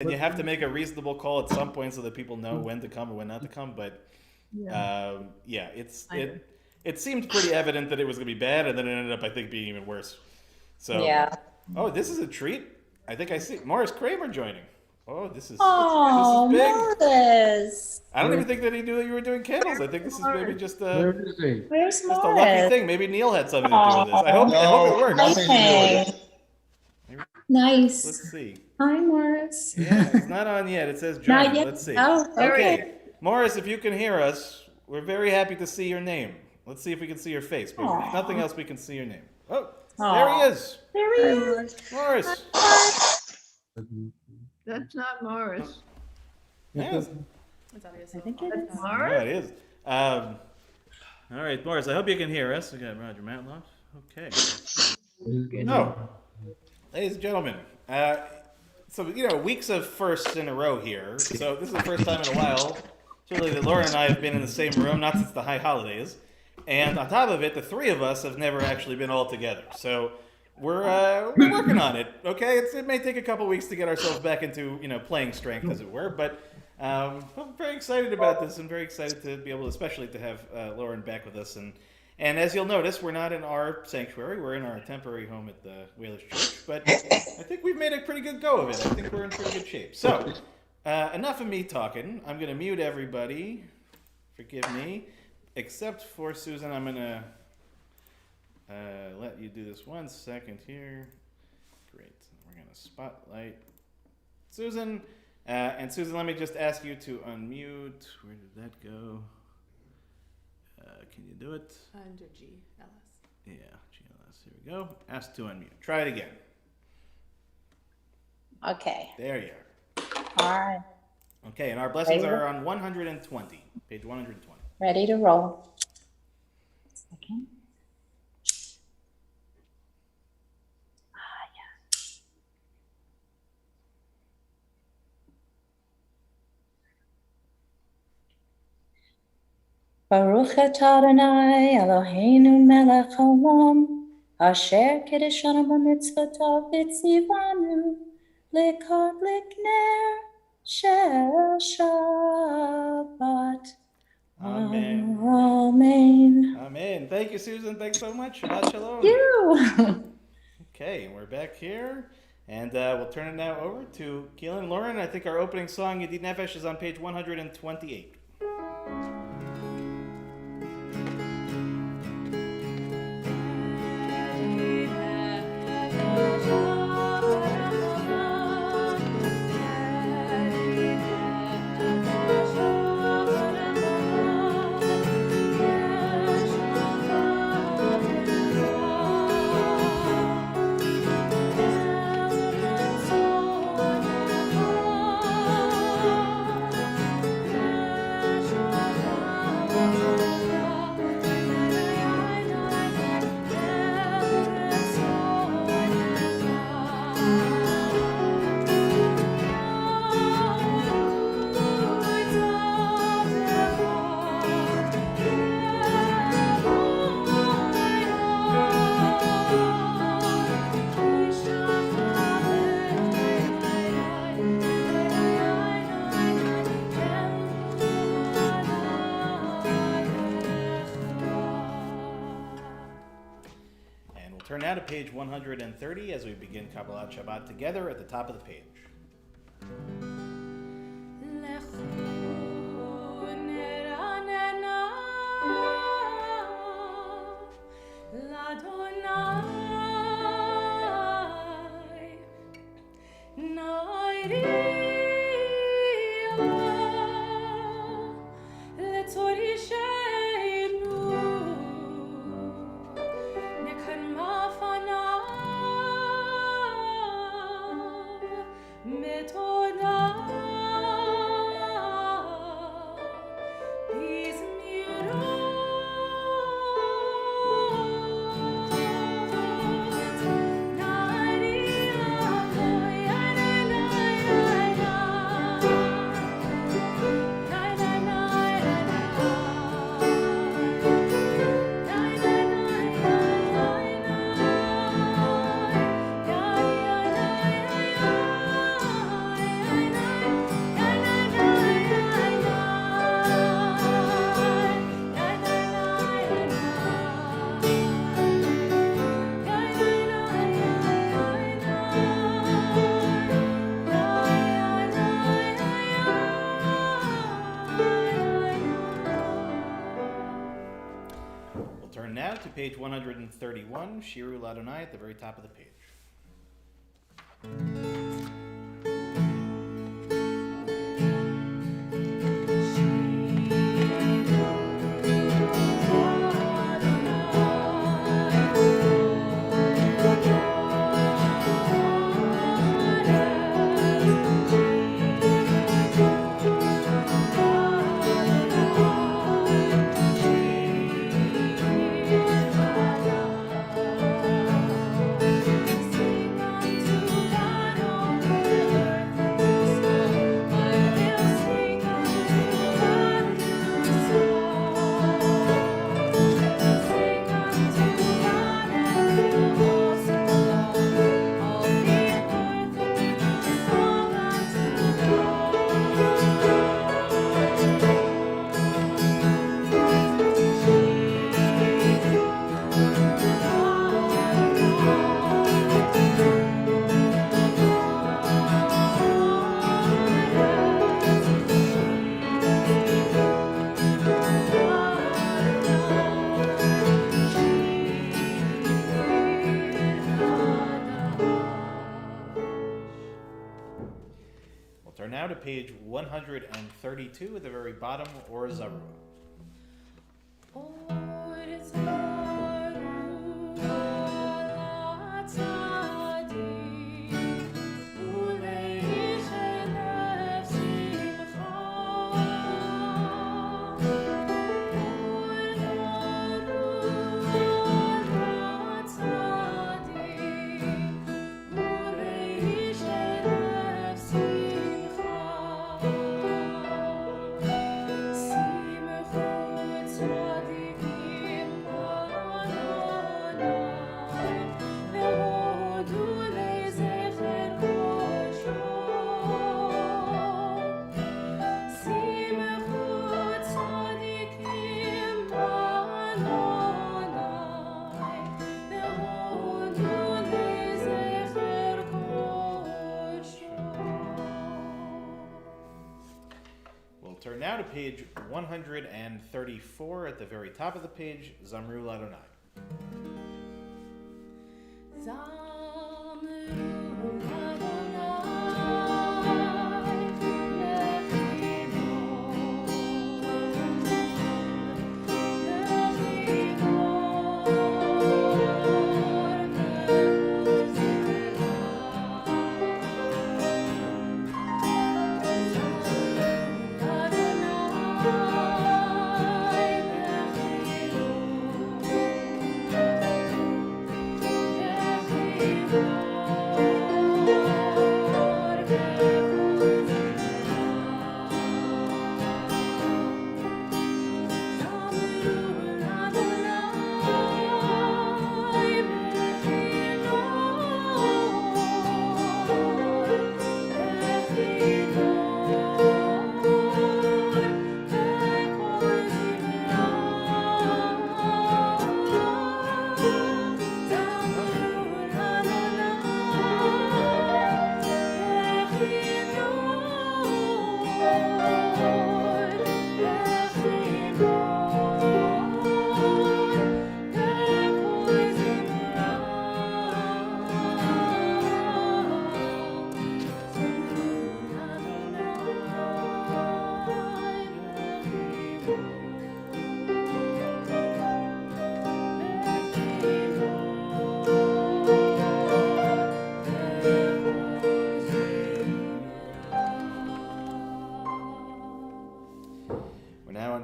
And you have to make a reasonable call at some point so that people know when to come or when not to come. But yeah, it seemed pretty evident that it was going to be bad, and then it ended up, I think, being even worse. So, Yeah. oh, this is a treat. I think I see Morris Kramer joining. Oh, this is Oh, big. Morris. I don't even think that he knew that you were doing candles. I think this is maybe just a Where is he? Where's just a lucky Morris? thing. Maybe Neil had something to do with this. I hope Oh, it works. nothing to do with it. Maybe, nice. let's see. Hi, Morris. Yeah, he's not on yet. It says Not join. yet. Let's see. Oh, Okay, Morris, if you can hear us, we're very happy to see your name. Let's see if we can see your face. But if nothing else, we can see your name. Oh, there he is. There he is. Morris. That's not Morris. Yes. I think it is. Yeah, it is. All right, Morris, I hope you can hear us. We got Roger Matloff. Okay. No. Ladies and gentlemen, so, weeks of firsts in a row here. So this is the first time in a while, certainly, that Lauren and I have been in the same room, not since the high holidays. And on top of it, the three of us have never actually been all together. So we're working on it, okay? It may take a couple weeks to get ourselves back into, playing strength, as it were. But I'm very excited about this and very excited to be able, especially to have Lauren back with us. And as you'll notice, we're not in our sanctuary. We're in our temporary home at the Whalers Church. But I think we've made a pretty good go of it. I think we're in pretty good shape. So, enough of me talking. I'm going to mute everybody. Forgive me. Except for Susan, I'm going to let you do this 1 second here. Great. We're going to spotlight Susan. And Susan, let me just ask you to unmute. Where did that go? Can you do it? Under GLS. Yeah, GLS. Here we go. Ask to unmute. Try it again. Okay. There you are. All right. Okay, and our blessings are on 120, page 120. Ready to roll. Second. Baruch atah Adonai Eloheinu melech haolam, asher kiddushanu b'mitzvotav v'tzivanu likot likner shel Shabbat. Amen. Amen. Amen. Thank you, Susan. Thanks so much. Shabbat shalom. You. Okay, and we're back here. And we'll turn it now over to Keelan and Lauren. I think our opening song, Yedid Nefesh, is on page 128. Turn now to page 130 as we begin Kabbalat Shabbat together at the top of the page. page 131, Shiru Ladonai, at the very top of the page. Turn now to page 132 at the very bottom, or Zarua. Turn now to page 134 at the very top of the page, Zamru Ladonai.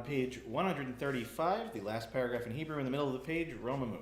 Page 135, the last paragraph in Hebrew in the middle of the page, Romamu.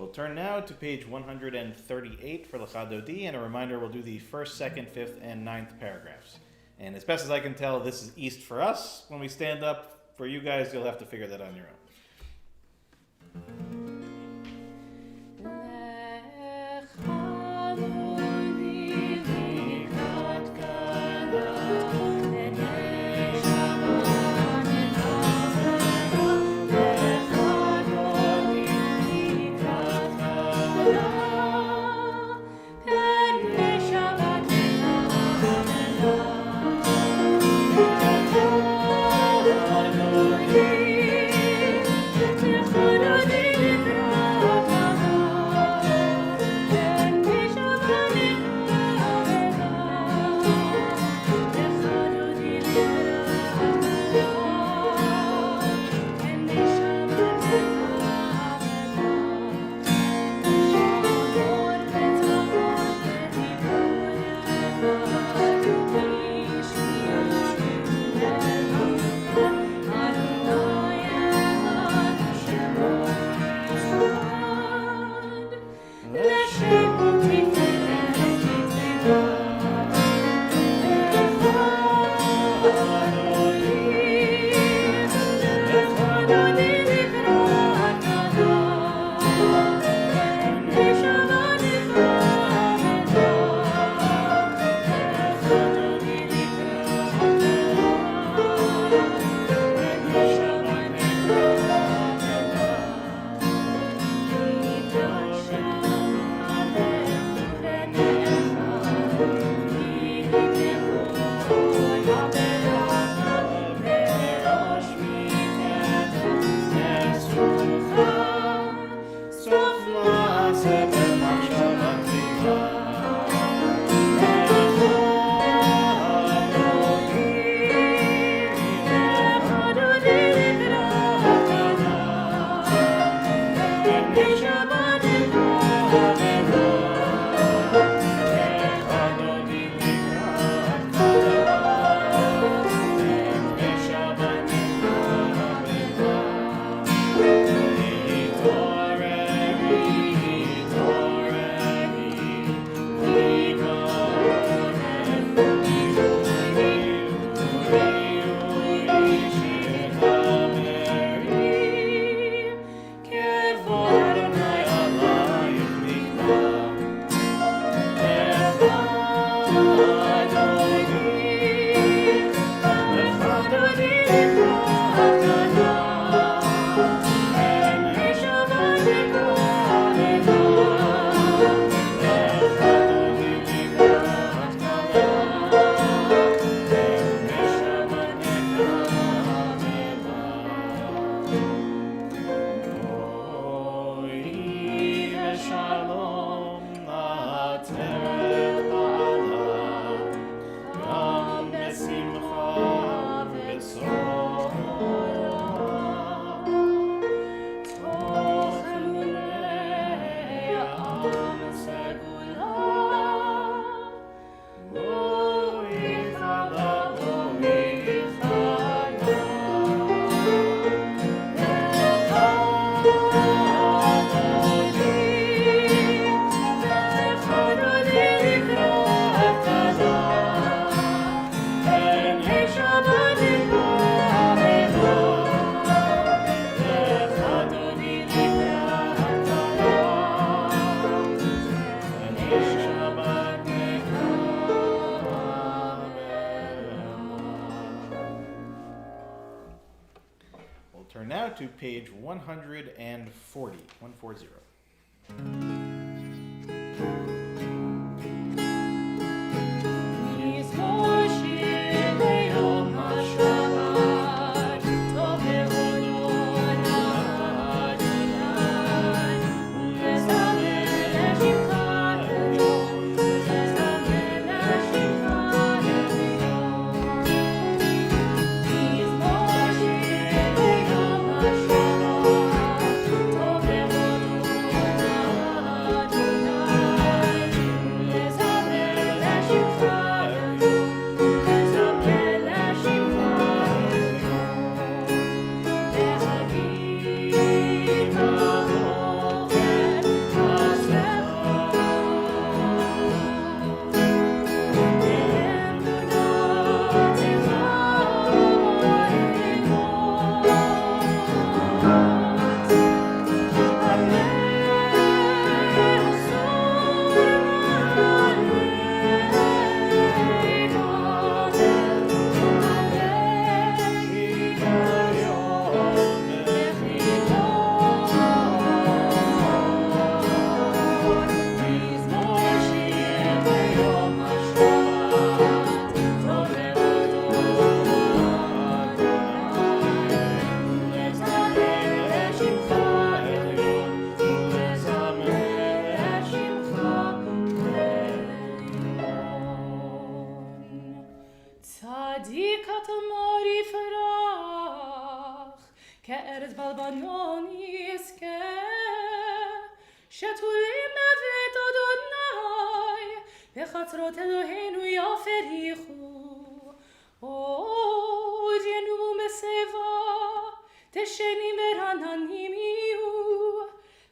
We'll turn now to page 138 for L'Chadodi, and a reminder, we'll do the first, second, fifth, and ninth paragraphs. And as best as I can tell, this is east for us. When we stand up, for you guys, you'll have to figure that on your own. Turn now to page 140, 140. שתולים בבית אדוני, בחצרות אלוהינו יפריחו. עוד ינועו בשיבה, דשנים ורעננים יהיו,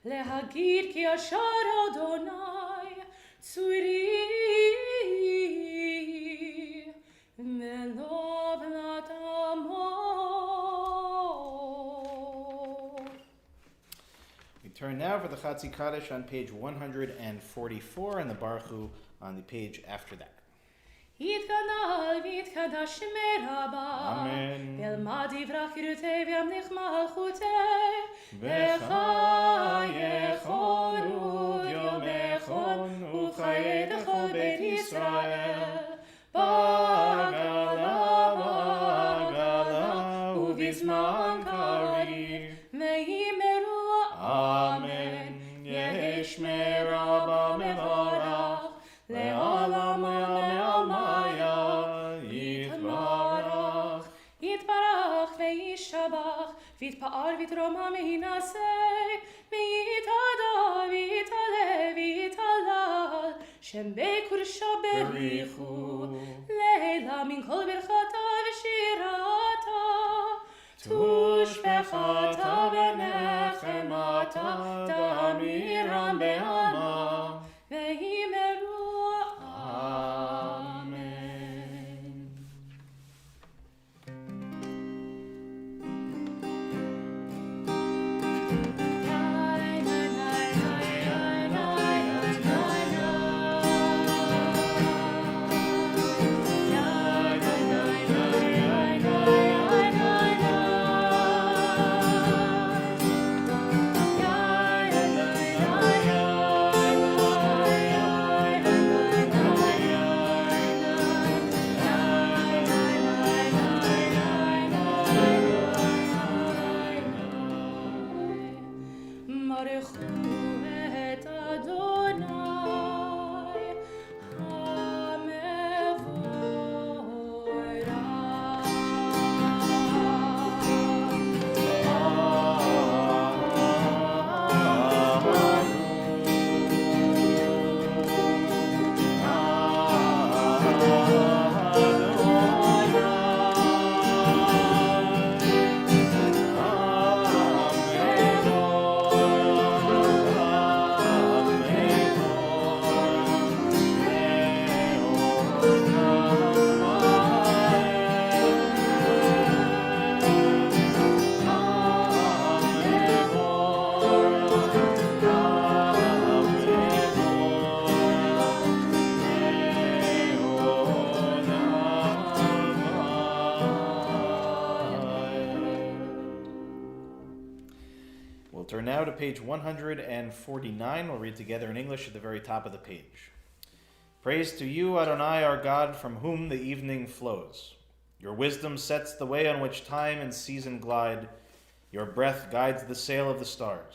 להגיד כי ישר אדוני צורי ולא בנת עמו. We turn now for the Chatzi Kaddish on page 144 and the Baruch Hu on the page after that. יתגדל ויתקדש שמי רבה, אמן. וילמד יברח ירתי וימליך מלכותי, וחייכון וביומכון וחיי לכל בית ישראל, בגלה ובזמן קריב. ויאמרו אמן. יהי שמי רבה מבורך, לעולם ולעלמיה יתברך. יתברך וישבח, ויתפאר ויתרומם ויינשא, ויתהדר ויתעלה ויתהלל, שם בקודשו בריחו, לילה מן כל ברכתה ושירתה, תושבחתה ונחמתה, תמירם בעלמא, ויאמרו אמן. We'll turn now to page 149. We'll read together in English at the very top of the page. Praise to you, Adonai, our God, from whom the evening flows. Your wisdom sets the way on which time and season glide. Your breath guides the sail of the stars.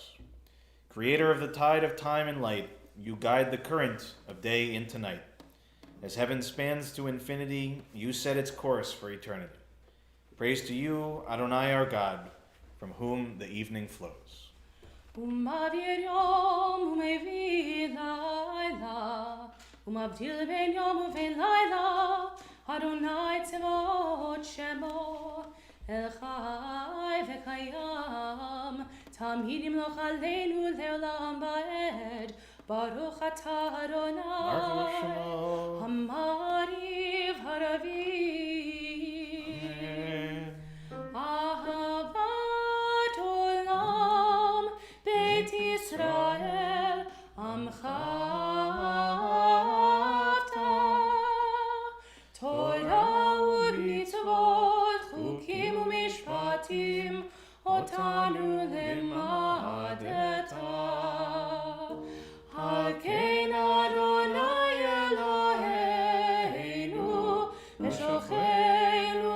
Creator of the tide of time and light, you guide the current of day into night. As heaven spans to infinity, you set its course for eternity. Praise to you, Adonai, our God, from whom the evening flows. ומעביר יום ומביא לילה, ומבדיל בין יום ובין לילה, אדוני צבאות שמו, אל חי וקיים, תמיד ימלוך עלינו לעולם ועד, ברוך אתה אדוני, המעריב הרביב. אהבת עולם בית ישראל עמך אהבת, תורה ומצוות חוקים ומשפטים אותנו למדת. על כן אדוני אלוהינו בשוכנו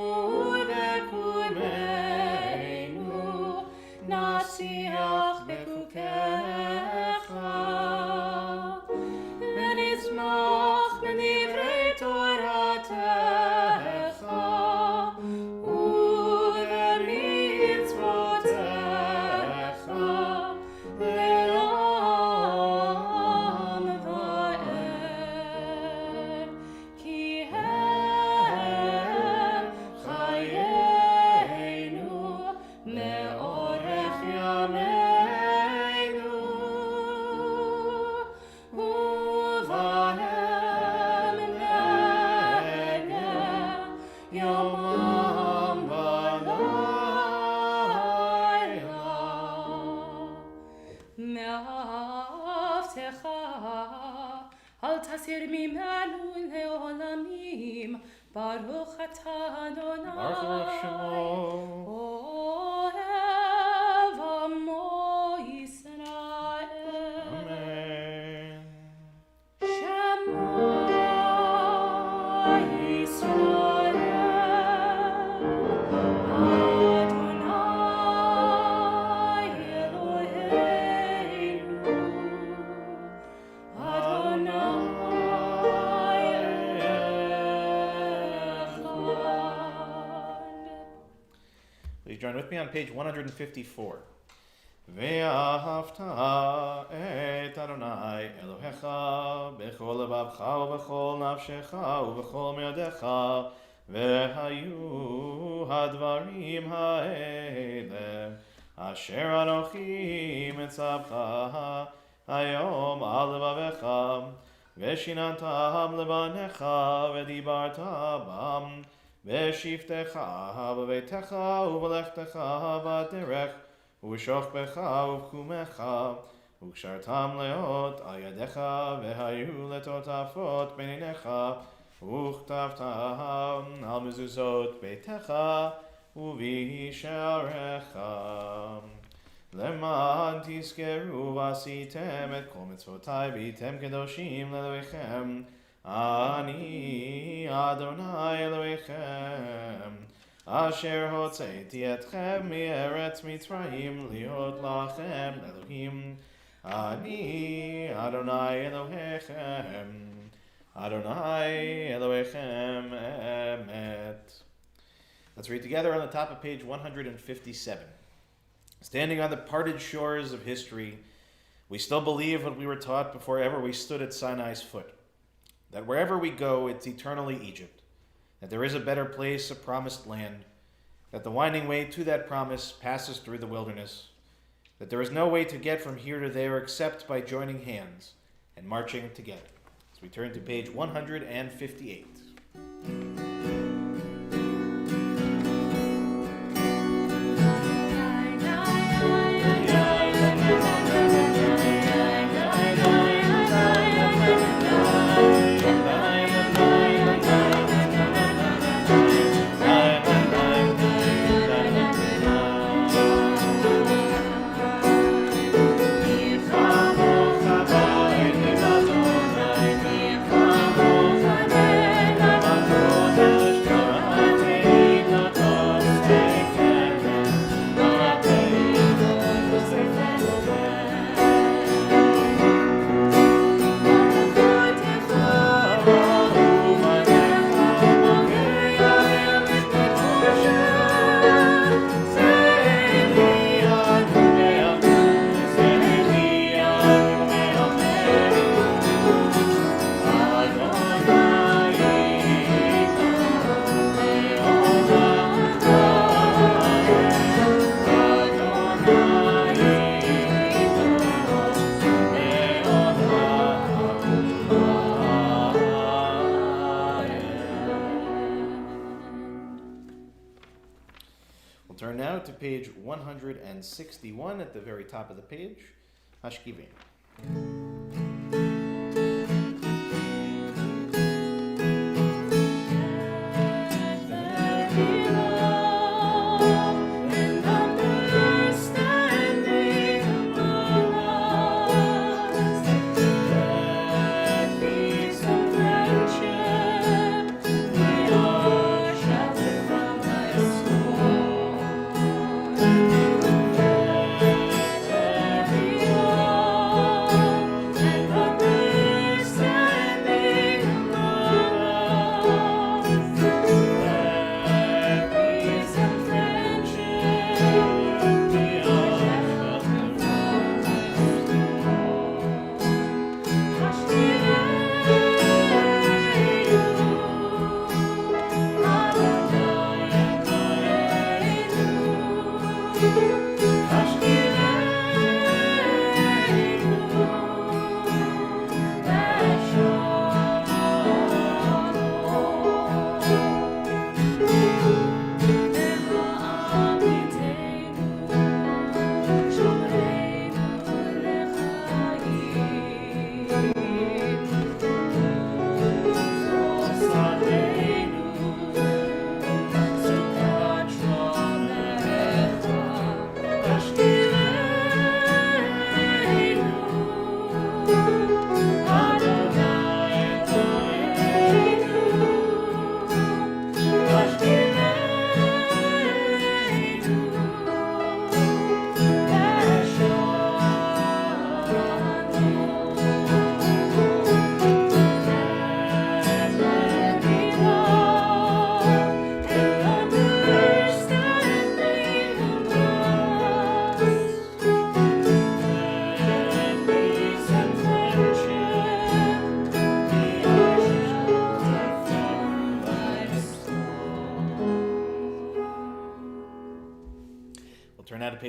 וקומנו נשיח בחוקיך. ואהבתך, אל תסיר ממנו לעולמים, ברוך אתה אדוני, Baruch Shemo. אוהב עמו ישראל. Amen. Shema Yisrael, Adonai Eloheinu, Adonai Echad. Please join with me on page 154. ואהבת את אדוני אלוהיך בכל לבבך ובכל נפשך ובכל מאודיך, והיו הדברים האלה אשר אנוכי מצווך היום על לבביך, ושיננתם לבניך ודיברת בם בשבתך בביתך ובלכתך בדרך ובשוכבך ובקומך, וקשרתם לאות על ידיך, והיו לטוטפות בין עיניך, וכתבתם על מזוזות ביתך ובשעריך. למען תזכרו ועשיתם את כל מצוותיי והייתם קדושים לאלוהיכם, אני אדוני אלוהיכם, אשר הוצאתי אתכם מארץ מצרים להיות לכם אלוהים. אני אדוני אלוהיכם, אדוני אלוהיכם emet. Let's read together on the top of page 157. Standing on the parted shores of history, we still believe what we were taught before ever we stood at Sinai's foot, that wherever we go, it's eternally Egypt, that there is a better place, a promised land, that the winding way to that promise passes through the wilderness, that there is no way to get from here to there except by joining hands and marching together. As we turn to page 158. Turn now to page 161 at the very top of the page. Hashkivin.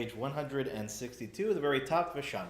page 162, the very top of Vishamru.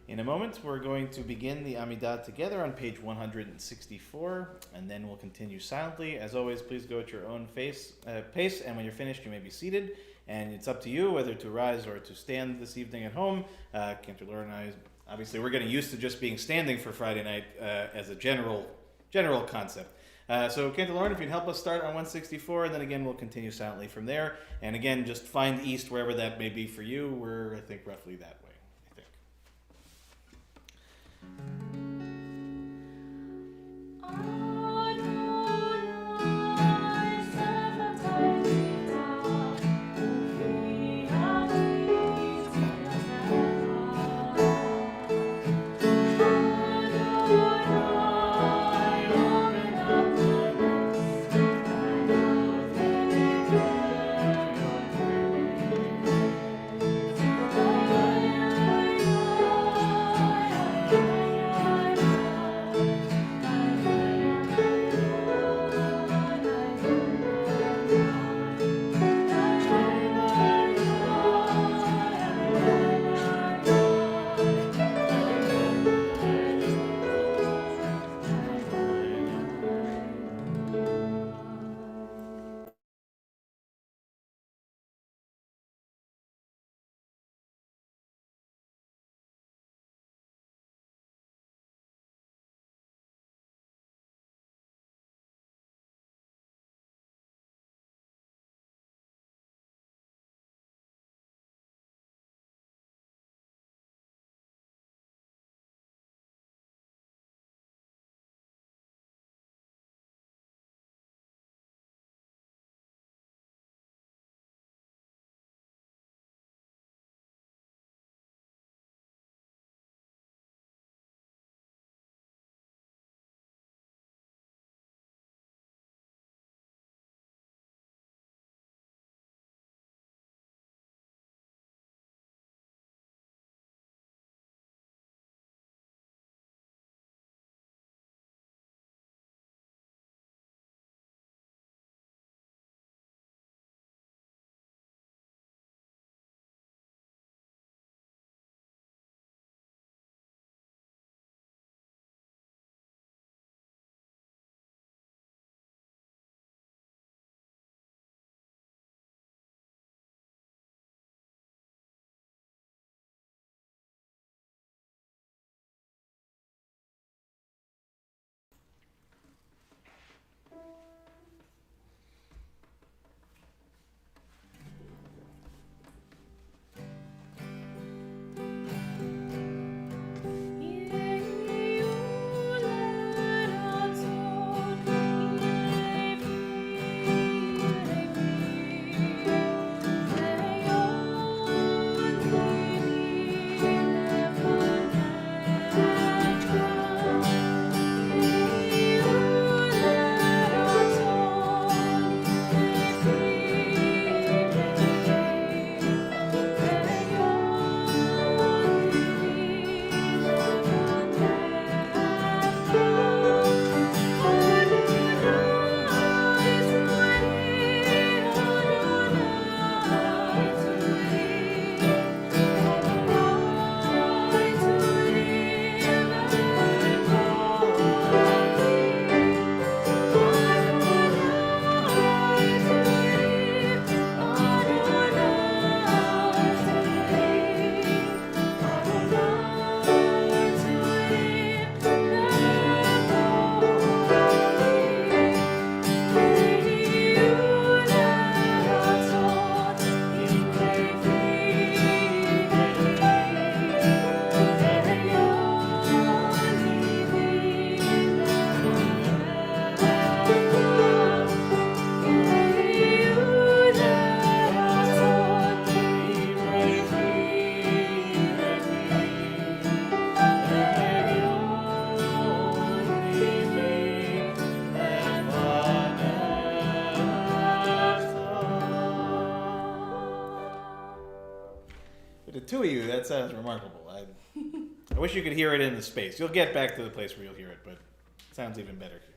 In a moment, we're going to begin the Amidah together on page 164, and then we'll continue silently. As always, please go at your own pace, and when you're finished, you may be seated. And it's up to you whether to rise or to stand this evening at home. Cantor Laura and I, obviously, we're getting used to just being standing for Friday night as a general concept. So, Cantor Lauren, if you'd help us start on 164, and then again, we'll continue silently from there. And again, just find east wherever that may be for you. We're, I think, roughly that way, I think. Oh, two of you, that sounds remarkable. I wish you could hear it in the space. You'll get back to the place where you'll hear it, but it sounds even better here.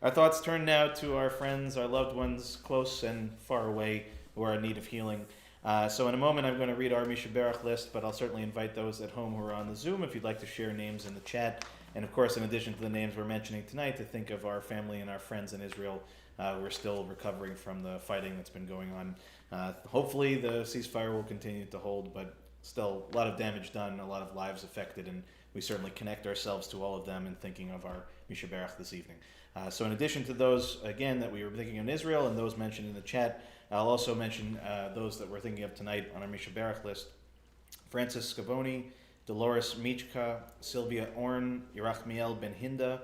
Our thoughts turn now to our friends, our loved ones, close and far away, who are in need of healing. So in a moment, I'm going to read our Mishaberach list, but I'll certainly invite those at home who are on the Zoom if you'd like to share names in the chat. And of course, in addition to the names we're mentioning tonight, to think of our family and our friends in Israel who are still recovering from the fighting that's been going on. Hopefully the ceasefire will continue to hold, but still a lot of damage done, a lot of lives affected, and we certainly connect ourselves to all of them in thinking of our Mishaberach this evening. So in addition to those, again, that we were thinking in Israel and those mentioned in the chat, I'll also mention those that we're thinking of tonight on our Mishaberach list. Francis Scavoni, Dolores Michka, Sylvia Orn, Yerachmiel Ben Hinda,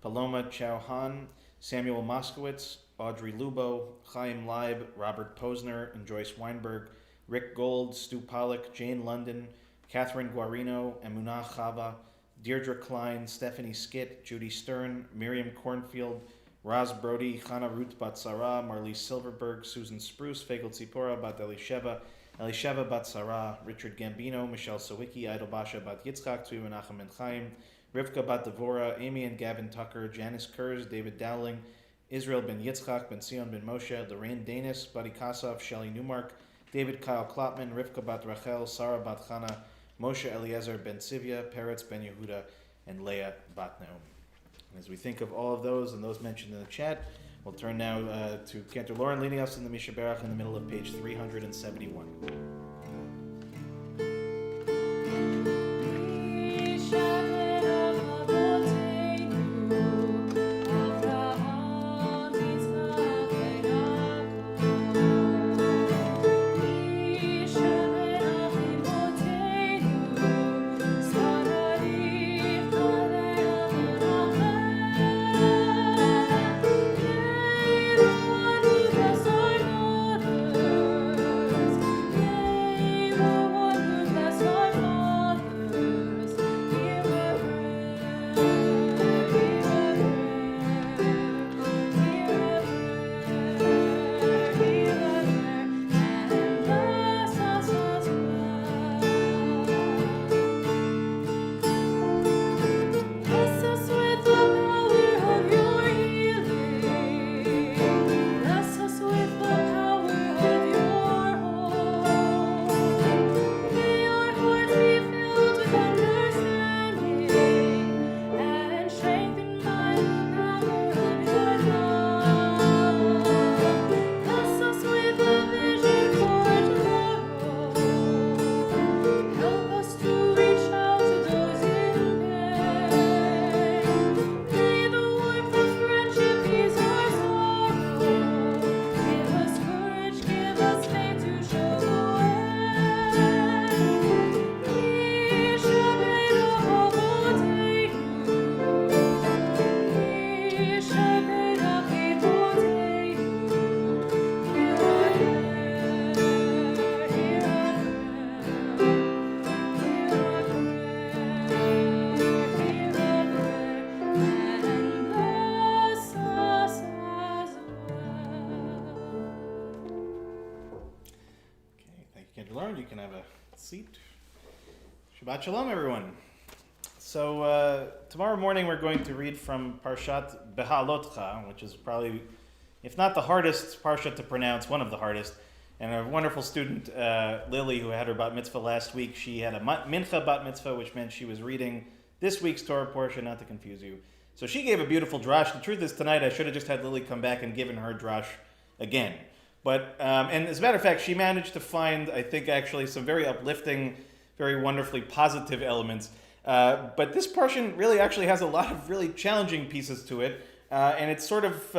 Paloma Chauhan, Samuel Moskowitz, Audrey Lubo, Chaim Leib, Robert Posner, and Joyce Weinberg, Rick Gold, Stu Pollack, Jane London, Catherine Guarino, Emunah Chava, Deirdre Klein, Stephanie Skitt, Judy Stern, Miriam Cornfield, Raz Brody, Chana Ruth Batsara, Marlise Silverberg, Susan Spruce, Fagel Tzipora Bat Elisheva Bat Sarah, Richard Gambino, Michelle Sawicki, Idol Basha Bat Yitzchak, Tzvi Menachem Ben Chaim, Rivka Bat Devora, Amy and Gavin Tucker, Janice Kurz, David Dowling, Israel Ben Yitzchak, Ben Sion Ben Moshe, Lorraine Danis, Buddy Kasov, Shelley Newmark, David Kyle Klopman, Rivka Bat Rachel, Sarah Bat Chana, Moshe Eliezer Ben Sivya, Peretz Ben Yehuda, and Leah Bat Naomi. And as we think of all of those and those mentioned in the chat, we'll turn now to Cantor Lauren leading us in the Mishaberach in the middle of page 371. You can have a seat. Shabbat Shalom, everyone. So tomorrow morning we're going to read from Parshat Behalotcha, which is probably, if not the hardest parsha to pronounce, one of the hardest. And a wonderful student, Lily, who had her bat mitzvah last week, she had a mincha bat mitzvah, which meant she was reading this week's Torah portion, not to confuse you. So she gave a beautiful drash. The truth is, tonight I should have just had Lily come back and given her drash again. But, and as a matter of fact, she managed to find, I think, actually some very uplifting, very wonderfully positive elements. But this portion really actually has a lot of really challenging pieces to it. And it's sort of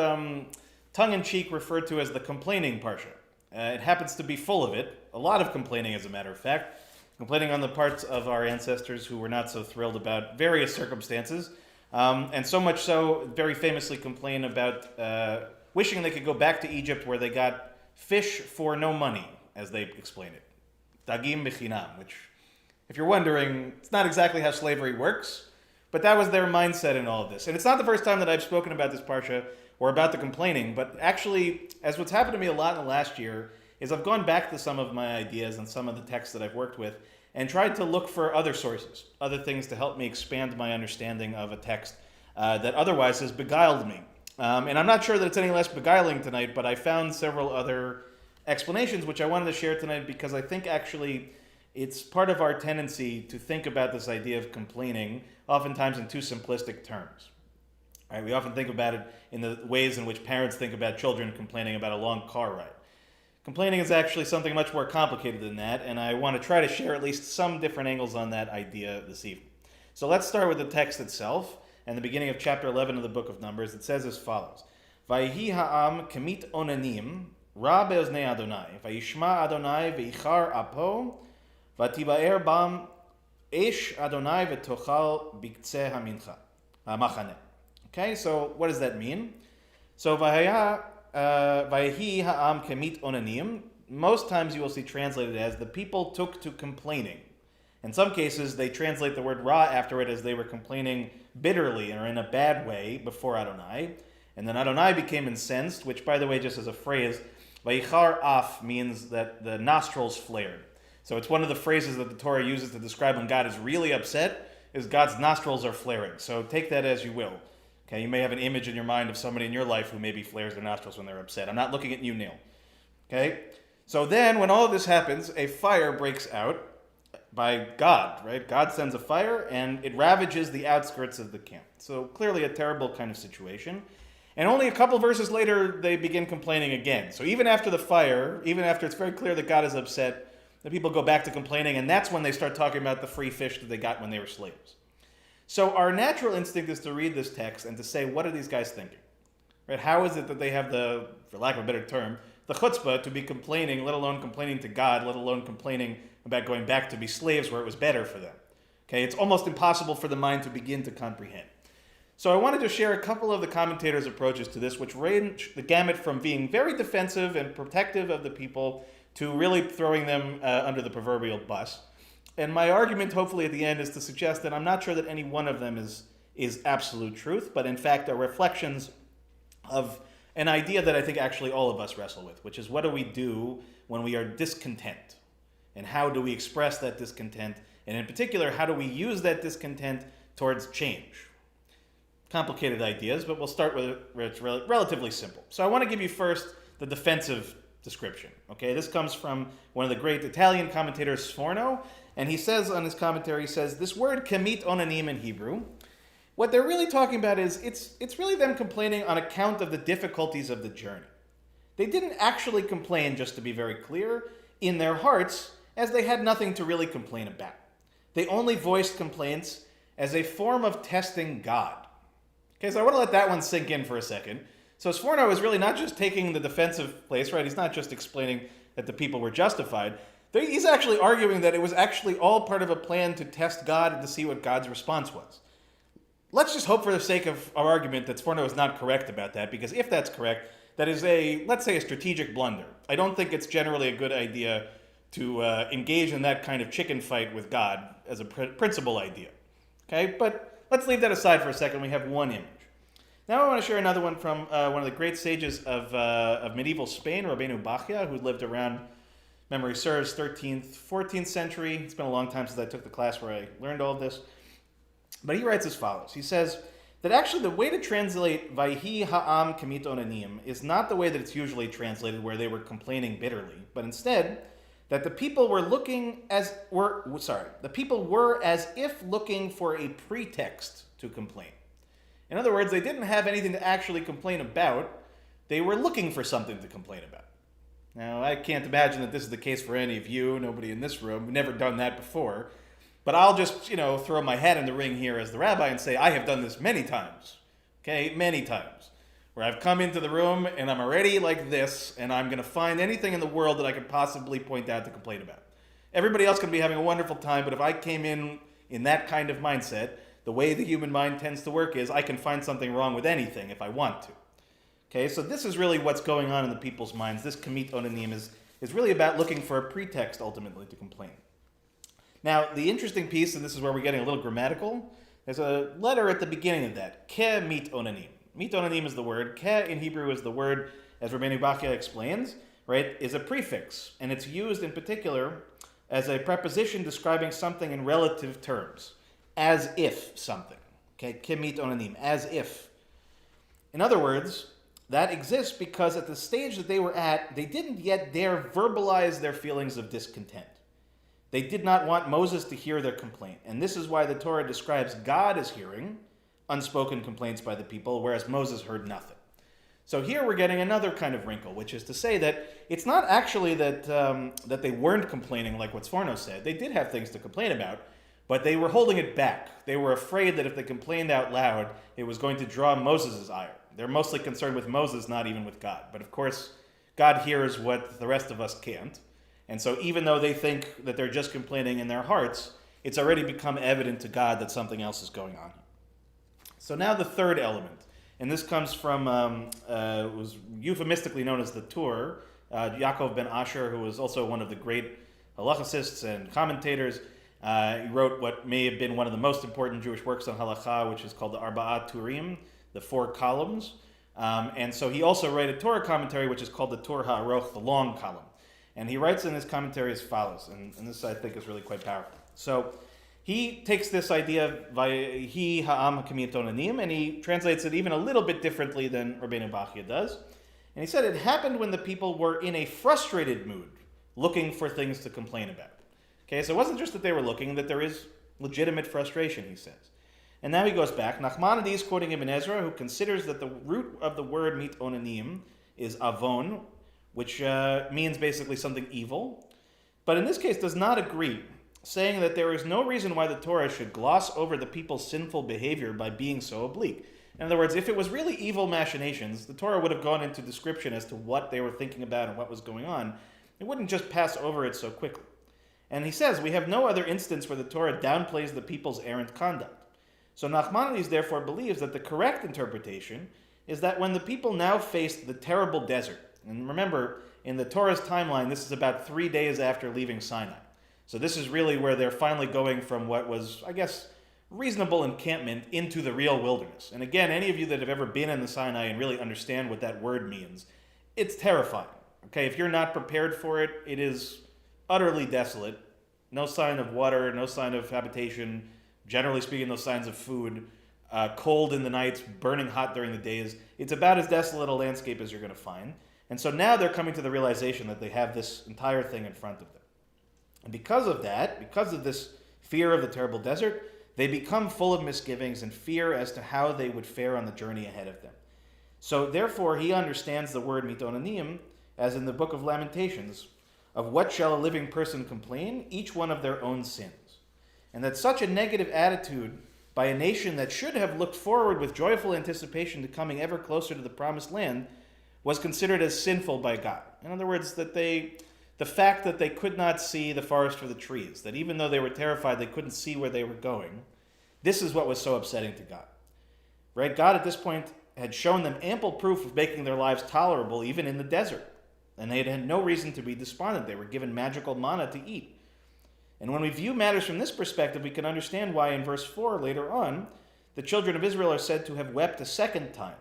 tongue-in-cheek referred to as the complaining parsha. It happens to be full of it. A lot of complaining, as a matter of fact. Complaining on the parts of our ancestors who were not so thrilled about various circumstances. And so much so, very famously complain about wishing they could go back to Egypt where they got fish for no money, as they explain it. Dagim b'chinam, which, if you're wondering, it's not exactly how slavery works, but that was their mindset in all of this. And it's not the first time that I've spoken about this parsha or about the complaining, but actually, as what's happened to me a lot in the last year, is I've gone back to some of my ideas and some of the texts that I've worked with and tried to look for other sources, other things to help me expand my understanding of a text that otherwise has beguiled me. And I'm not sure that it's any less beguiling tonight, but I found several other explanations which I wanted to share tonight because I think actually it's part of our tendency to think about this idea of complaining oftentimes in too simplistic terms. Right? We often think about it in the ways in which parents think about children complaining about a long car ride. Complaining is actually something much more complicated than that, and I want to try to share at least some different angles on that idea this evening. So let's start with the text itself, and the beginning of chapter 11 of the book of Numbers. It says as follows: Vayihi ha'am kemit onanim ra be'oznei Adonai, vayishma Adonai veichar apo, vatibaer bam esh Adonai v'tochal biktzeh ha'machane. Okay, so what does that mean? So Vayehi ha'am kemit onanim, most times you will see translated as the people took to complaining. In some cases, they translate the word ra after it as they were complaining bitterly or in a bad way before Adonai. And then Adonai became incensed, which, by the way, just as a phrase, vayichar af means that the nostrils flared. So it's one of the phrases that the Torah uses to describe when God is really upset, is God's nostrils are flaring. So take that as you will. Okay, you may have an image in your mind of somebody in your life who maybe flares their nostrils when they're upset. I'm not looking at you, Neil. Okay? So then, when all of this happens, a fire breaks out by God, right? God sends a fire, and it ravages the outskirts of the camp. So clearly a terrible kind of situation. And only a couple verses later, they begin complaining again. So even after the fire, even after it's very clear that God is upset, the people go back to complaining, and that's when they start talking about the free fish that they got when they were slaves. So our natural instinct is to read this text and to say, what are these guys thinking? Right? How is it that they have the, for lack of a better term, the chutzpah to be complaining, let alone complaining to God, let alone complaining about going back to be slaves where it was better for them? Okay, it's almost impossible for the mind to begin to comprehend. So I wanted to share a couple of the commentators' approaches to this, which range the gamut from being very defensive and protective of the people to really throwing them under the proverbial bus. And my argument, hopefully, at the end is to suggest that I'm not sure that any one of them is absolute truth, but in fact are reflections of an idea that I think actually all of us wrestle with, which is what do we do when we are discontent? And how do we express that discontent? And in particular, how do we use that discontent towards change? Complicated ideas, but we'll start with where it's relatively simple. So I want to give you first the defensive description. Okay, this comes from one of the great Italian commentators, Sforno, and he says on his commentary, he says, this word kemit onanim in Hebrew, what they're really talking about is it's really them complaining on account of the difficulties of the journey. They didn't actually complain, just to be very clear, in their hearts, as they had nothing to really complain about. They only voiced complaints as a form of testing God. Okay, so I want to let that one sink in for a second. So Sforno is really not just taking the defensive place, right? He's not just explaining that the people were justified. He's actually arguing that it was actually all part of a plan to test God and to see what God's response was. Let's just hope for the sake of our argument that Sforno is not correct about that, because if that's correct, that is let's say a strategic blunder. I don't think it's generally a good idea to engage in that kind of chicken fight with God as a principal idea. Okay, but let's leave that aside for a second. We have one image. Now I want to share another one from one of the great sages of medieval Spain, Rabbeinu Bachya, who lived around, memory serves, 13th, 14th century. It's been a long time since I took the class where I learned all of this. But he writes as follows. He says that actually the way to translate Vayhi ha'am kemit onanim is not the way that it's usually translated, where they were complaining bitterly, but instead that the people were as if looking for a pretext to complain. In other words, they didn't have anything to actually complain about. They were looking for something to complain about. Now, I can't imagine that this is the case for any of you, nobody in this room. We've never done that before. But I'll just, throw my hat in the ring here as the rabbi and say I have done this many times. Okay, many times. Where I've come into the room and I'm already like this, and I'm going to find anything in the world that I could possibly point out to complain about. Everybody else can be having a wonderful time, but if I came in that kind of mindset, the way the human mind tends to work is I can find something wrong with anything if I want to. Okay, so this is really what's going on in the people's minds. This kemit onanim is really about looking for a pretext ultimately to complain. Now, the interesting piece, and this is where we're getting a little grammatical, there's a letter at the beginning of that. Ke mit onanim. Mit onanim is the word. Ke in Hebrew is the word, as Rabbeinu Bachya explains, right, is a prefix, and it's used in particular as a preposition describing something in relative terms, as if something. Okay, kimit onanim, as if. In other words, that exists because at the stage that they were at, they didn't yet dare verbalize their feelings of discontent. They did not want Moses to hear their complaint. And this is why the Torah describes God as hearing unspoken complaints by the people, whereas Moses heard nothing. So here we're getting another kind of wrinkle, which is to say that it's not actually that that they weren't complaining like what Sforno said. They did have things to complain about, but they were holding it back. They were afraid that if they complained out loud, it was going to draw Moses' ire. They're mostly concerned with Moses, not even with God. But of course, God hears what the rest of us can't. And so even though they think that they're just complaining in their hearts, it's already become evident to God that something else is going on. So now the third element. And this comes from, was euphemistically known as the Tur, Yaakov ben Asher, who was also one of the great halachicists and commentators. He wrote what may have been one of the most important Jewish works on halacha, which is called the Arba'at Turim, the 4 columns. And so he also wrote a Torah commentary, which is called the Tur HaAroch, the long column. And he writes in his commentary as follows, and this I think is really quite powerful. So he takes this idea of Vayehi ha'am hakimit onanim, and he translates it even a little bit differently than Rabbeinu Bachya does. And he said it happened when the people were in a frustrated mood, looking for things to complain about. Okay, so it wasn't just that they were looking, that there is legitimate frustration, he says. And now he goes back. Nachmanides, quoting Ibn Ezra, who considers that the root of the word mit onanim is avon, which means basically something evil, but in this case does not agree, saying that there is no reason why the Torah should gloss over the people's sinful behavior by being so oblique. In other words, if it was really evil machinations, the Torah would have gone into description as to what they were thinking about and what was going on. It wouldn't just pass over it so quickly. And he says, we have no other instance where the Torah downplays the people's errant conduct. So Nachmanides therefore believes that the correct interpretation is that when the people now faced the terrible desert, and remember, in the Torah's timeline, this is about 3 days after leaving Sinai. So this is really where they're finally going from what was, I guess, reasonable encampment into the real wilderness. And again, any of you that have ever been in the Sinai and really understand what that word means, it's terrifying. Okay, if you're not prepared for it, it is utterly desolate. No sign of water, no sign of habitation, generally speaking, no signs of food, cold in the nights, burning hot during the days. It's about as desolate a landscape as you're going to find. And so now they're coming to the realization that they have this entire thing in front of them. And because of that, because of this fear of the terrible desert, they become full of misgivings and fear as to how they would fare on the journey ahead of them. So therefore, he understands the word mitonanim as in the book of Lamentations, of what shall a living person complain? Each one of their own sins. And that such a negative attitude by a nation that should have looked forward with joyful anticipation to coming ever closer to the promised land was considered as sinful by God. In other words, that the fact that they could not see the forest for the trees, that even though they were terrified, they couldn't see where they were going, this is what was so upsetting to God. Right? God at this point had shown them ample proof of making their lives tolerable even in the desert. And they had no reason to be despondent. They were given magical manna to eat. And when we view matters from this perspective, we can understand why in verse 4 later on, the children of Israel are said to have wept a second time.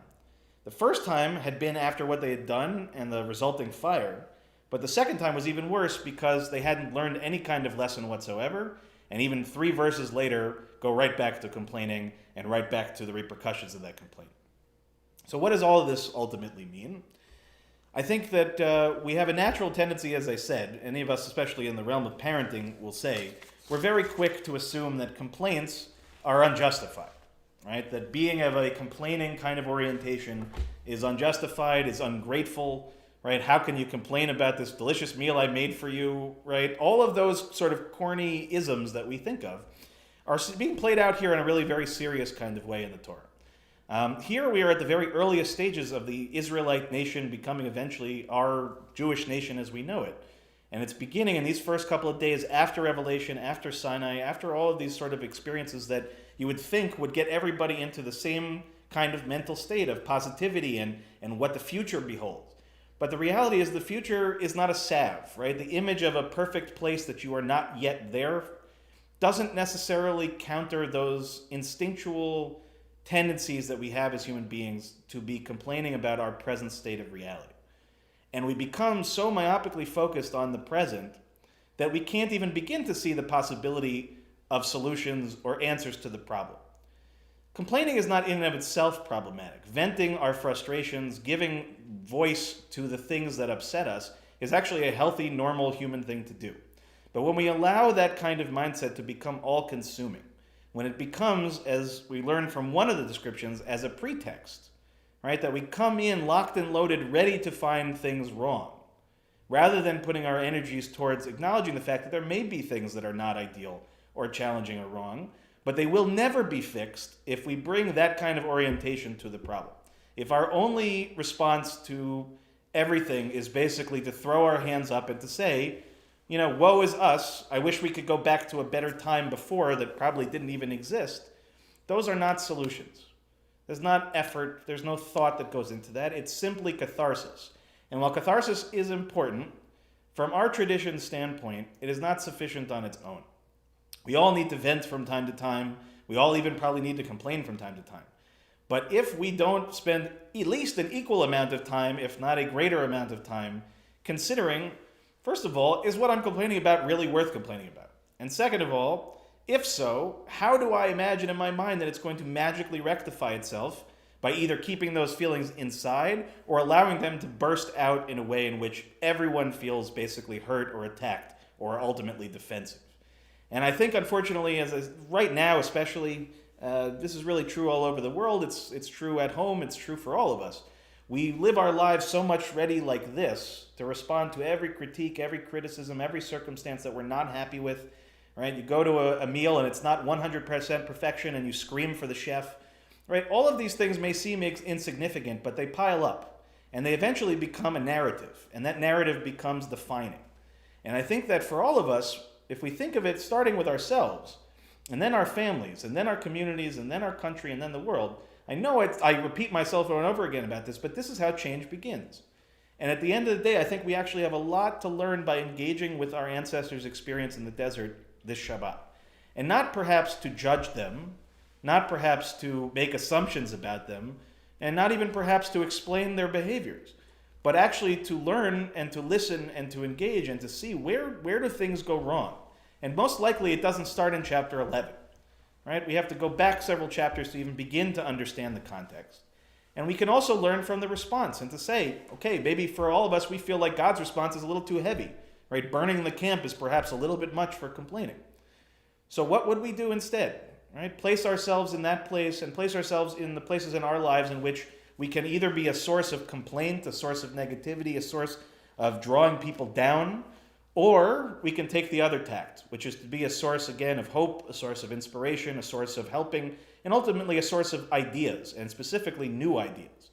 The first time had been after what they had done and the resulting fire, but the second time was even worse because they hadn't learned any kind of lesson whatsoever, and even 3 verses later go right back to complaining and right back to the repercussions of that complaint. So what does all of this ultimately mean? I think that we have a natural tendency, as I said, any of us, especially in the realm of parenting, will say, we're very quick to assume that complaints are unjustified, right? That being of a complaining kind of orientation is unjustified, is ungrateful, right? How can you complain about this delicious meal I made for you, right? All of those sort of corny isms that we think of are being played out here in a really very serious kind of way in the Torah. Here we are at the very earliest stages of the Israelite nation becoming eventually our Jewish nation as we know it. And it's beginning in these first couple of days after Revelation, after Sinai, after all of these sort of experiences that you would think would get everybody into the same kind of mental state of positivity and what the future beholds. But the reality is the future is not a salve, right? The image of a perfect place that you are not yet there doesn't necessarily counter those instinctual tendencies that we have as human beings to be complaining about our present state of reality. And we become so myopically focused on the present that we can't even begin to see the possibility of solutions or answers to the problem. Complaining is not in and of itself problematic. Venting our frustrations, giving voice to the things that upset us, is actually a healthy, normal human thing to do. But when we allow that kind of mindset to become all-consuming, when it becomes, as we learned from one of the descriptions, as a pretext, right, that we come in locked and loaded, ready to find things wrong, rather than putting our energies towards acknowledging the fact that there may be things that are not ideal or challenging or wrong, but they will never be fixed if we bring that kind of orientation to the problem. If our only response to everything is basically to throw our hands up and to say, woe is us, I wish we could go back to a better time before that probably didn't even exist, those are not solutions. There's not effort, there's no thought that goes into that. It's simply catharsis. And while catharsis is important, from our tradition's standpoint, it is not sufficient on its own. We all need to vent from time to time. We all even probably need to complain from time to time. But if we don't spend at least an equal amount of time, if not a greater amount of time, considering, first of all, is what I'm complaining about really worth complaining about? And second of all, if so, how do I imagine in my mind that it's going to magically rectify itself by either keeping those feelings inside or allowing them to burst out in a way in which everyone feels basically hurt or attacked or ultimately defensive? And I think, unfortunately, as right now especially, this is really true all over the world. It's true at home. It's true for all of us. We live our lives so much ready like this to respond to every critique, every criticism, every circumstance that we're not happy with. Right? You go to a meal and it's not 100% perfection and you scream for the chef. Right? All of these things may seem insignificant, but they pile up. And they eventually become a narrative. And that narrative becomes defining. And I think that for all of us, if we think of it starting with ourselves, and then our families, and then our communities, and then our country, and then the world, I know I repeat myself over and over again about this, but this is how change begins. And at the end of the day, I think we actually have a lot to learn by engaging with our ancestors' experience in the desert this Shabbat. And not perhaps to judge them, not perhaps to make assumptions about them, and not even perhaps to explain their behaviors, but actually to learn and to listen and to engage and to see where do things go wrong. And most likely it doesn't start in chapter 11, right? We have to go back several chapters to even begin to understand the context. And we can also learn from the response and to say, okay, maybe for all of us, we feel like God's response is a little too heavy, right? Burning the camp is perhaps a little bit much for complaining. So what would we do instead, right? Place ourselves in that place and place ourselves in the places in our lives in which we can either be a source of complaint, a source of negativity, a source of drawing people down, or we can take the other tact, which is to be a source, again, of hope, a source of inspiration, a source of helping, and ultimately a source of ideas, and specifically new ideas.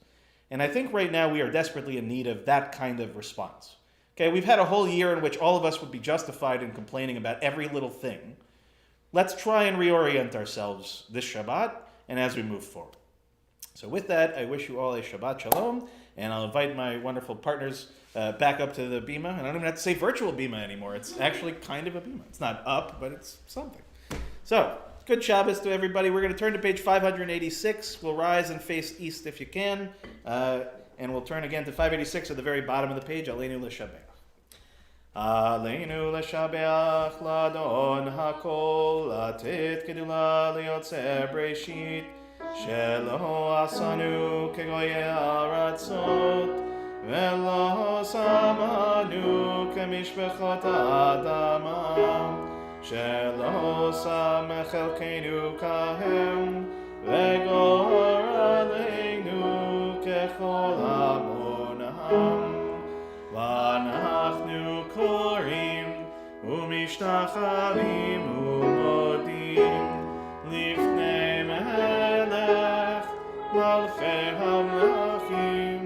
And I think right now we are desperately in need of that kind of response. Okay, we've had a whole year in which all of us would be justified in complaining about every little thing. Let's try and reorient ourselves this Shabbat and as we move forward. So with that, I wish you all a Shabbat Shalom, and I'll invite my wonderful partners back up to the Bima. And I don't even have to say virtual Bima anymore. It's actually kind of a Bima. It's not up, but it's something. So, good Shabbos to everybody. We're going to turn to page 586. We'll rise and face east if you can. And we'll turn again to 586 at the very bottom of the page. Aleinu l'shabeach. Aleinu l'shabeach l'adon hakol latet kedula liotzer breshit shelo asanu kegoye aratzot velo samanu kemishpechot adamam shelo sam chelkeinu kahem vegor aleinu kechol amonam v'anachnu korim umishtachavim umodim lifnei melech malchei hamlachim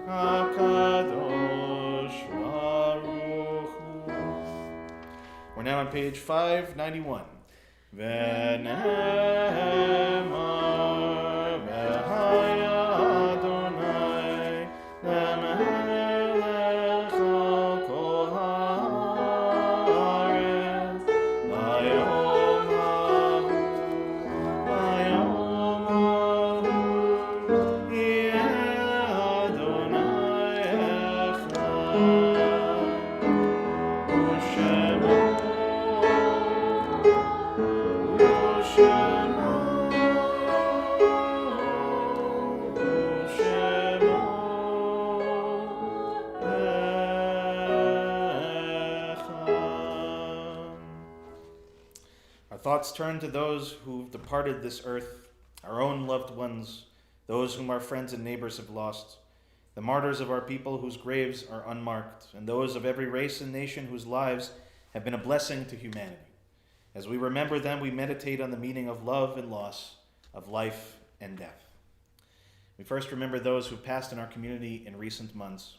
hakadosh baruch hu. We're now on page 591. V'ne'emar v'haya Adonai lemelech al kol haaretz v'yom hahu yeh Adonai echad Our thoughts turn to those who've departed this earth, our own loved ones, those whom our friends and neighbors have lost, the martyrs of our people whose graves are unmarked, and those of every race and nation whose lives have been a blessing to humanity. As we remember them, we meditate on the meaning of love and loss, of life and death. We first remember those who passed in our community in recent months: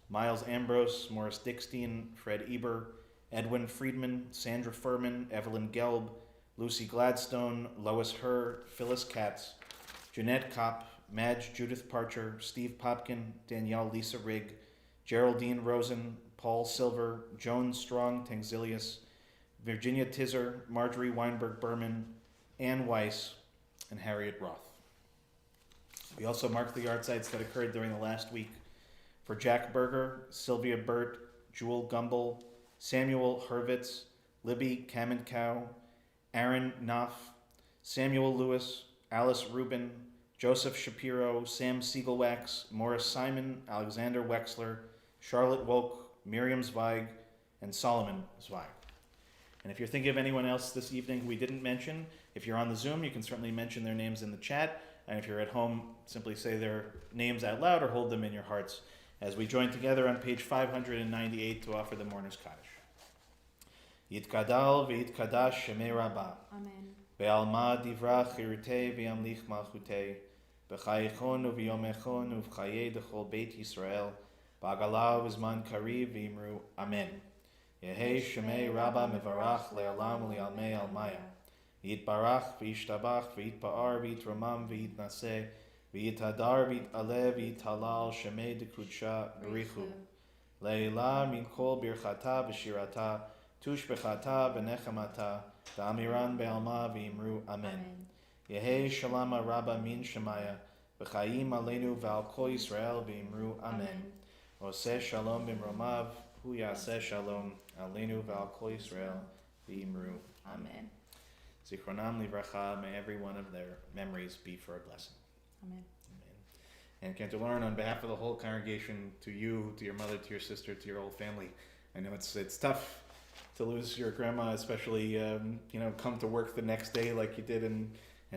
Miles Ambrose, Morris Dickstein, Fred Eber, Edwin Friedman, Sandra Furman, Evelyn Gelb, Lucy Gladstone, Lois Herr, Phyllis Katz, Jeanette Kopp, Madge Judith Parcher, Steve Popkin, Danielle Lisa Rigg, Geraldine Rosen, Paul Silver, Joan Strong Tangzilius, Virginia Tizer, Marjorie Weinberg Berman, Ann Weiss, and Harriet Roth. We also mark the yard sites that occurred during the last week for Jack Berger, Sylvia Burt, Jewel Gumble, Samuel Hurwitz, Libby Kamenkow, Aaron Knopf, Samuel Lewis, Alice Rubin, Joseph Shapiro, Sam Siegelwax, Morris Simon, Alexander Wexler, Charlotte Wolk, Miriam Zweig, and Solomon Zweig. And if you're thinking of anyone else this evening we didn't mention, if you're on the Zoom, you can certainly mention their names in the chat. And if you're at home, simply say their names out loud or hold them in your hearts as we join together on page 598 to offer the mourner's Kaddish. Yitkadal v'yitkadash shemei Rabbah. Amen. Be'alma divrach chirutei v'yamlich malchutei. B'chayechon u'v'yomechon u'v'chayei d'chol Beit Yisrael. Ba'agala u'zman kariv v'imru. Amen. Yehei shemei Rabbah mevarach le'alam u'li'almei almaya. V'yitbarach v'yishtabach v'yitpa'ar v'yitramam v'yitnaseh. V'yitadar v'yit'aleh v'yithalal shemei d'kudsha b'richu. Le'ila min kol birchata v'shirata. Tushbechata v'nechamata, Da'amiran be'alma v'imru Amen. Yehei shalama rabba min shemaya, V'chayim aleinu v'al kol Yisrael v'imru Amen. Oseh shalom b'mromav, Hu yaseh shalom, aleinu v'al kol Yisrael v'imru Amen. Zichronam livracha, may every one of their memories be for a blessing. Amen. Amen. And Cantor Lauren, on behalf of the whole congregation, to you, to your mother, to your sister, to your whole family, I know it's tough to lose your grandma, especially come to work the next day like you did, and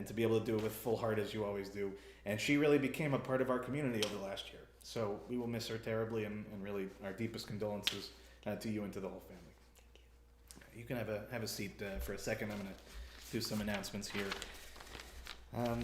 to be able to do it with full heart as you always do. And she really became a part of our community over the last year. So we will miss her terribly, and really our deepest condolences to you and to the whole family. Thank you. You can have a seat for a second. I'm going to do some announcements here.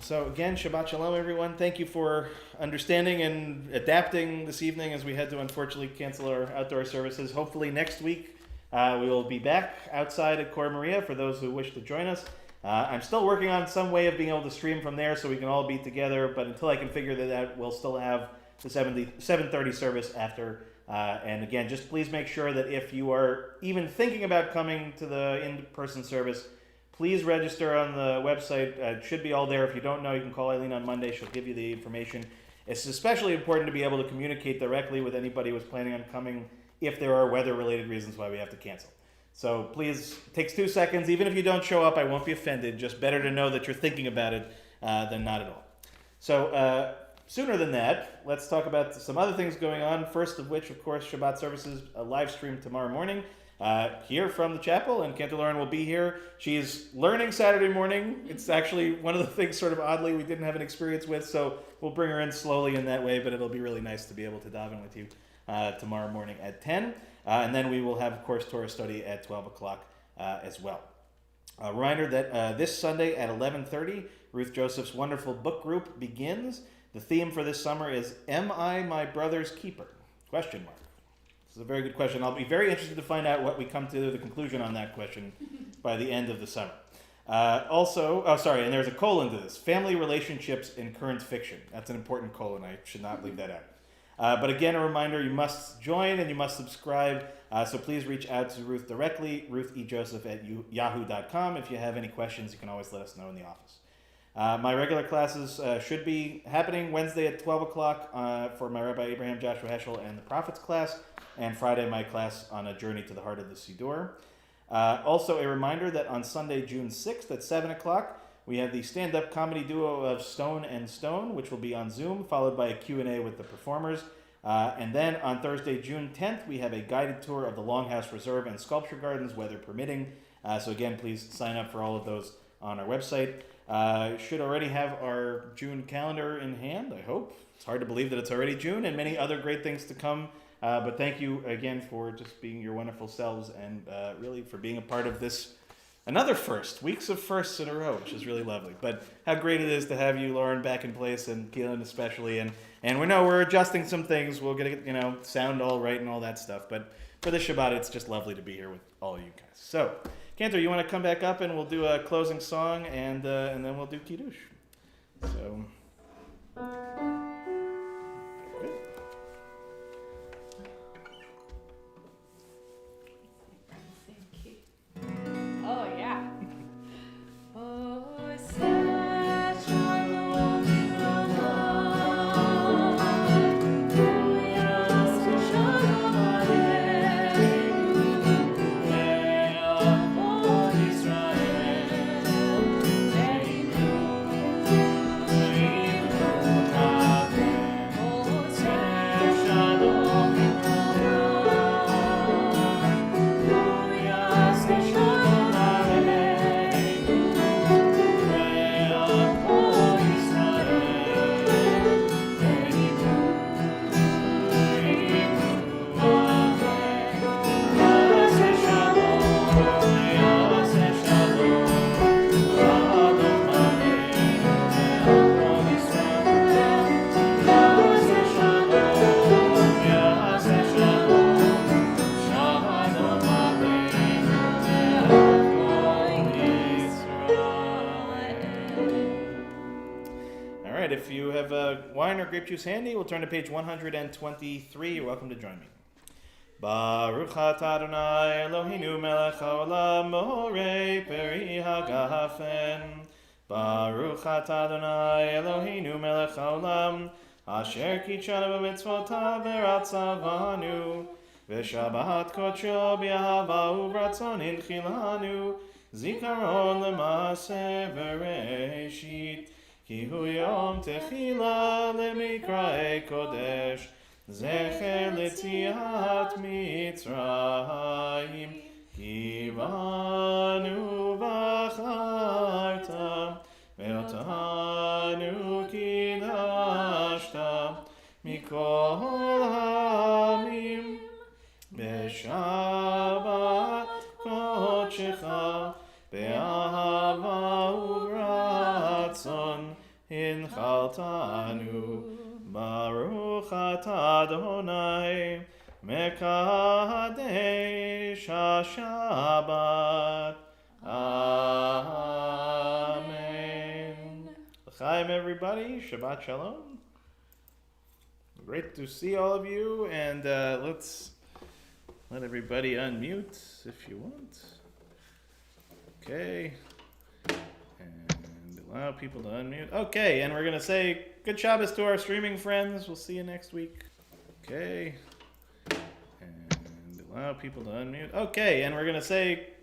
So again, Shabbat Shalom, everyone. Thank you for understanding and adapting this evening as we had to unfortunately cancel our outdoor services. Hopefully next week we will be back outside at Cor Maria for those who wish to join us. I'm still working on some way of being able to stream from there so we can all be together, but until I can figure that out, we'll still have the 7:30 service after. And again, just please make sure that if you are even thinking about coming to the in-person service, please register on the website. It should be all there. If you don't know, you can call Eileen on Monday. She'll give you the information. It's especially important to be able to communicate directly with anybody who's planning on coming if there are weather-related reasons why we have to cancel. So please, it takes 2 seconds. Even if you don't show up, I won't be offended. Just better to know that you're thinking about it than not at all. So sooner than that, let's talk about some other things going on. First of which, of course, Shabbat services, a live stream tomorrow morning here from the chapel, and Cantor Lauren will be here. She's learning Saturday morning. It's actually one of the things sort of oddly we didn't have an experience with, so we'll bring her in slowly in that way, but it'll be really nice to be able to dive in with you tomorrow morning at 10. And then we will have, of course, Torah study at 12 o'clock as well. A reminder that this Sunday at 11:30, Ruth Joseph's wonderful book group begins. The theme for this summer is, Am I My Brother's Keeper? Question mark. This is a very good question. I'll be very interested to find out what we come to the conclusion on that question by the end of the summer. And there's a colon to this. Family relationships in current fiction. That's an important colon. I should not leave that out. But again, a reminder, you must join and you must subscribe. So please reach out to Ruth directly, ruthejoseph@yahoo.com. If you have any questions, you can always let us know in the office. My regular classes should be happening Wednesday at 12 o'clock for my Rabbi Abraham Joshua Heschel and the Prophets class, and Friday my class on a journey to the heart of the Siddur. Also a reminder that on Sunday, June 6th at 7 o'clock, we have the stand-up comedy duo of Stone and Stone, which will be on Zoom, followed by a Q&A with the performers. And then on Thursday, June 10th, we have a guided tour of the Longhouse Reserve and Sculpture Gardens, weather permitting. So again, please sign up for all of those on our website. Should already have our June calendar in hand, I hope. It's hard to believe that it's already June, and many other great things to come. But thank you again for just being your wonderful selves, and really for being a part of this, another first, weeks of firsts in a row, which is really lovely. But how great it is to have you, Lauren, back in place, and Keelan especially. And we know we're adjusting some things. We'll get it, sound all right and all that stuff. But for this Shabbat, it's just lovely to be here with all of you guys. So, Cantor, you want to come back up and we'll do a closing song, and then we'll do Kiddush. So. Oh, yeah. If you have a wine or grape juice handy, we'll turn to page 123. You're welcome to join me. Baruch atah Adonai Eloheinu melech haolam morei peri hagafen. Baruch atah Adonai Eloheinu melech haolam asher kitshanu b'mitzvotav v'ratzavanu v'shabbat kodsho b'ahava u'bratzon inchilanu zikaron l'maaseh v'reishit כי הוא יום תחילה למקראי קודש, זכר ליציאת מצרים, כי בנו בחרת, ואותנו קידשת, מכל העמים, בשבת קודשך, באהבה וברצון, הנחלתנו. Baruch atah Adonai mekadesh HaShabbat. Amen. L'chaim, everybody. Shabbat Shalom. Great to see all of you, and let's let everybody unmute if you want. Okay. Allow people to unmute. Okay, and we're going to say good Shabbos to our streaming friends. We'll see you next week. Okay. And allow people to unmute. Okay, and we're going to say